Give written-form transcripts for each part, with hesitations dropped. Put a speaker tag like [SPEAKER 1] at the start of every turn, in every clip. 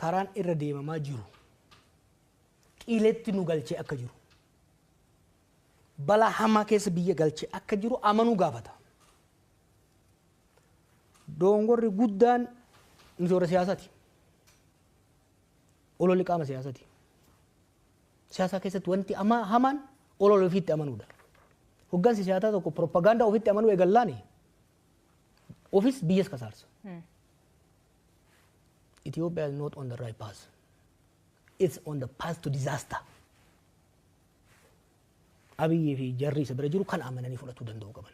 [SPEAKER 1] karaan irra deemamaa jiru qileetti nu galchee akka jiru balaa hamaa keessa biyya galchee akka jiru amanuu gaafata. Dongorri guddaan misoora siyaasaati. Ololli qaama siyaasaati. Siyaasa keessatti wanti hamaan olol ofiitti amanuudha. Hoggansi siyaasaa tokko propagaandaa ofiitti amanuu eegallaani ofis biyyas kasaarsa. Ethiopia is not on the right path. It's on the path to disaster. Abiyyi fi jarri isa bira jiru kan amananii fudhachuu danda'u qaban.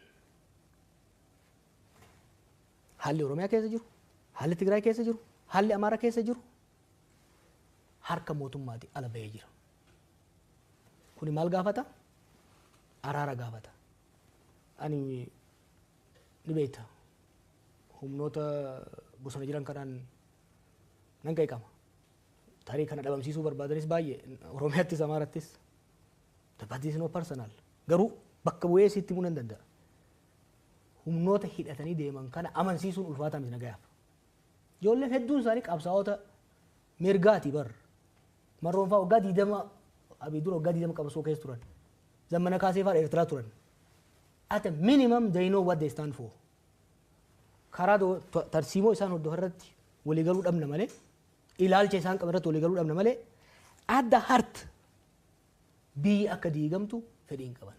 [SPEAKER 1] Haalli Oromiyaa keessa jiru, haalli Tigraay keessa jiru, haalli Amaaraa keessa jiru harka mootummaati ala bahee jira. Kuni maal gaafata? Araara gaafata. Ani ni beekta. Humnoota bosona jiran kanaan nan qeeqama. Tarii kana dhabamsiisuu barbaadanis baay'ee Oromiyaattis Amaarattis. But this is not personal. Garuu bakka bu'ee sitti himuu nan danda'a. Humnoota hidhatanii deeman kana amansiisuun ulfaataa miti nagayaaf. Ijoolleen hedduun isaanii qabsaa'ota mirgaati bar. Marroon fa'aa waggaa 20 abii dura waggaa 20 qabsoo keessa turan. Zammana kaasee fa'aa Eertiraa turan. At a minimum they know what they stand for. Karaa tarsiimoo isaan hordofan irratti waliigaluu dhabna malee ilaalcha isaan qaban irratti waliigaluu dhabna malee at the heart biyyi akka diigamtu fedhiin qaban.